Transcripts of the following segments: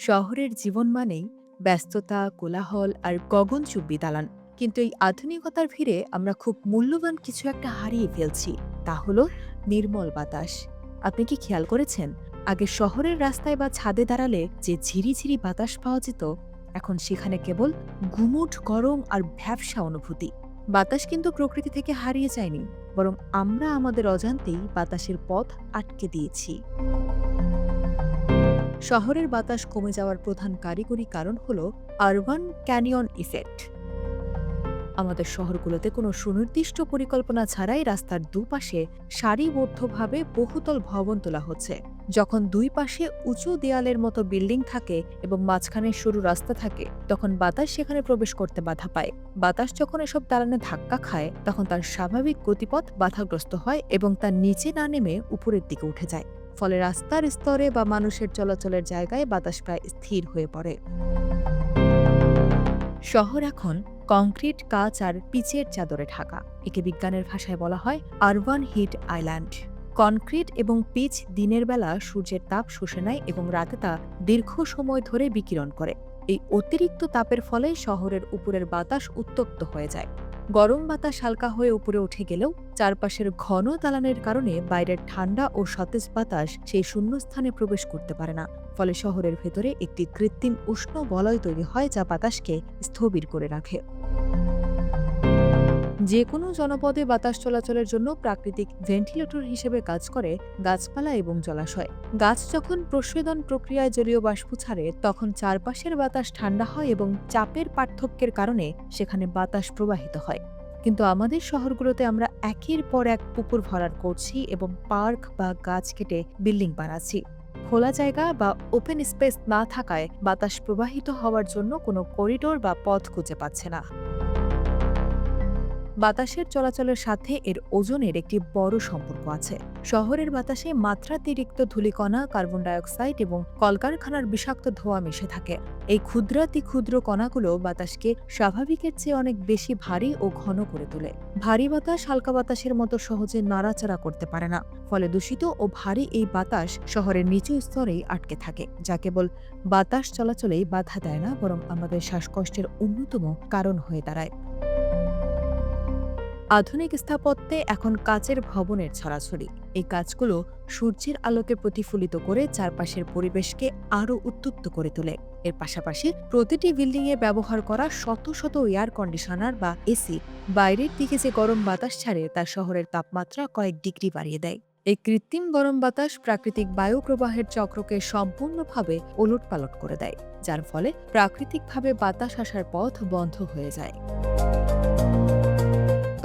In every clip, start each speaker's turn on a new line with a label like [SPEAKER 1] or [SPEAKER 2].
[SPEAKER 1] শহরের জীবন মানেই ব্যস্ততা, কোলাহল আর গগনচুম্বী দালান। কিন্তু এই আধুনিকতার ভিড়ে আমরা খুব মূল্যবান কিছু একটা হারিয়ে ফেলছি। তা হলো নির্মল বাতাস। আপনি কি খেয়াল করেছেন, আগে শহরের রাস্তায় বা ছাদে দাঁড়ালে যে ঝিরিঝিরি বাতাস পাওয়া যেত, এখন সেখানে কেবল গুমুট গরম আর ভ্যাপসা অনুভূতি। বাতাস কিন্তু প্রকৃতি থেকে হারিয়ে যায়নি, বরং আমরা আমাদের অজান্তেই বাতাসের পথ আটকে দিয়েছি। শহরের বাতাস কমে যাওয়ার প্রধান কারিগরি কারণ হল আরবান ক্যানিয়ন ইফেক্ট। আমাদের শহরগুলোতে কোনো সুনির্দিষ্ট পরিকল্পনা ছাড়াই রাস্তার দুপাশে সারিবদ্ধভাবে বহুতল ভবন তোলা হচ্ছে। যখন দুই পাশে উঁচু দেয়ালের মতো বিল্ডিং থাকে এবং মাঝখানে সরু রাস্তা থাকে, তখন বাতাস সেখানে প্রবেশ করতে বাধা পায়। বাতাস যখন এসব দালানে ধাক্কা খায়, তখন তার স্বাভাবিক গতিপথ বাধাগ্রস্ত হয় এবং তার নিচে না নেমে উপরের দিকে উঠে যায়। ফলে রাস্তার স্তরে বা মানুষের চলাচলের জায়গায় বাতাস প্রায় স্থির হয়ে পড়ে। শহর এখন কংক্রিট, কাঁচ আর পিচের চাদরে ঢাকা। একে বিজ্ঞানের ভাষায় বলা হয় আরবান হিট আইল্যান্ড। কনক্রিট এবং পিচ দিনের বেলা সূর্যের তাপ শুষে নেয় এবং রাতে তা দীর্ঘ সময় ধরে বিকিরণ করে। এই অতিরিক্ত তাপের ফলে শহরের উপরের বাতাস উত্তপ্ত হয়ে যায়। গরম বাতাস হালকা হয়ে উপরে উঠে গেলেও চারপাশের ঘন দালানের কারণে বাইরের ঠান্ডা ও সতেজ বাতাস সেই শূন্যস্থানে প্রবেশ করতে পারে না। ফলে শহরের ভেতরে একটি কৃত্রিম উষ্ণ বলয় তৈরি হয়, যা বাতাসকে স্থবির করে রাখে। যে কোনো জনপদে বাতাস চলাচলের জন্য প্রাকৃতিক ভেন্টিলেটর হিসেবে কাজ করে গাছপালা এবং জলাশয়। গাছ যখন প্রস্বেদন প্রক্রিয়ায় জলীয় বাষ্প ছাড়ে, তখন চারপাশের বাতাস ঠান্ডা হয় এবং চাপের পার্থক্যের কারণে সেখানে বাতাস প্রবাহিত হয়। কিন্তু আমাদের শহরগুলোতে আমরা একের পর এক পুকুর ভরাট করছি এবং পার্ক বা গাছ কেটে বিল্ডিং বানাচ্ছি। খোলা জায়গা বা ওপেন স্পেস না থাকায় বাতাস প্রবাহিত হওয়ার জন্য কোনো করিডোর বা পথ খুঁজে পাচ্ছে না। বাতাসের চলাচলের সাথে এর ওজনের একটি বড় সম্পর্ক আছে। শহরের বাতাসে মাত্রাতিরিক্ত ধূলিকণা, কার্বন ডাইঅক্সাইড এবং কলকারখানার বিষাক্ত ধোঁয়া মিশে থাকে। এই ক্ষুদ্রাতি ক্ষুদ্র কণাগুলো বাতাসকে স্বাভাবিকের চেয়ে অনেক বেশি ভারী ও ঘন করে তোলে। ভারী বাতাস হালকা বাতাসের মতো সহজে নাড়াচাড়া করতে পারে না। ফলে দূষিত ও ভারী এই বাতাস শহরের নিচু স্তরেই আটকে থাকে, যা কেবল বাতাস চলাচলেই বাধা দেয় না, বরং আমাদের শ্বাসকষ্টের অন্যতম কারণ হয়ে দাঁড়ায়। আধুনিক স্থাপত্যে এখন কাচের ভবনের ছড়াছড়ি। এই কাজগুলো সূর্যের আলোকে প্রতিফলিত করে চারপাশের পরিবেশকে আরও উত্তপ্ত করে তোলে। এর পাশাপাশি প্রতিটি বিল্ডিংয়ে ব্যবহার করা শত শত এয়ার কন্ডিশনার বা এসি বাইরের দিকে যে গরম বাতাস ছাড়ে, তা শহরের তাপমাত্রা কয়েক ডিগ্রি বাড়িয়ে দেয়। এই কৃত্রিম গরম বাতাস প্রাকৃতিক বায়ু প্রবাহের চক্রকে সম্পূর্ণভাবে ওলটপালট করে দেয়, যার ফলে প্রাকৃতিকভাবে বাতাস আসার পথ বন্ধ হয়ে যায়।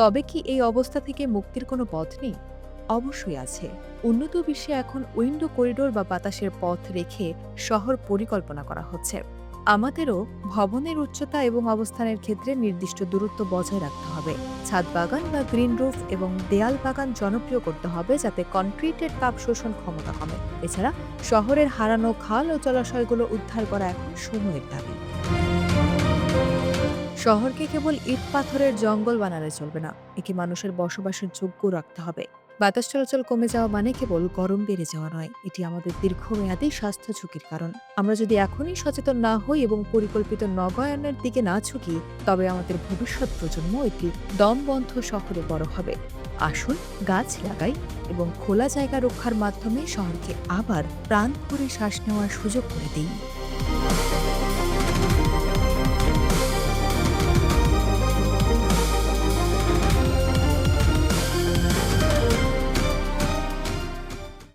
[SPEAKER 1] তবে কি এই অবস্থা থেকে মুক্তির কোনো পথ নেই? অবশ্যই আছে। উন্নত বিশ্বে এখন উইন্ডো করিডোর বা বাতাসের পথ রেখে শহর পরিকল্পনা করা হচ্ছে। আমাদেরও ভবনের উচ্চতা এবং অবস্থানের ক্ষেত্রে নির্দিষ্ট দূরত্ব বজায় রাখতে হবে। ছাদ বাগান বা গ্রিন রুফ এবং দেয়াল বাগান জনপ্রিয় করতে হবে, যাতে কনক্রিটের তাপ শোষণ ক্ষমতা কমে। এছাড়া শহরের হারানো খাল ও জলাশয়গুলো উদ্ধার করা এখন সময়ের দাবি। শহরকে কেবল ইট পাথরের জঙ্গল বানালে চলবে না, একে মানুষের বসবাসের যোগ্য রাখতে হবে। বাতাস চলাচল কমে যাওয়া মানে কেবল গরম বেড়ে যাওয়া নয়, এটি আমাদের দীর্ঘমেয়াদী স্বাস্থ্য ঝুঁকির কারণ। আমরা যদি এখনই সচেতন না হই এবং পরিকল্পিত নগরায়নের দিকে না ঝুঁকি, তবে আমাদের ভবিষ্যৎ প্রজন্ম একটি দমবন্ধ শহরে বড় হবে। আসুন গাছ লাগাই এবং খোলা জায়গা রক্ষার মাধ্যমে শহরকে আবার প্রাণ ভরে শ্বাস নেওয়ার সুযোগ করে দিই।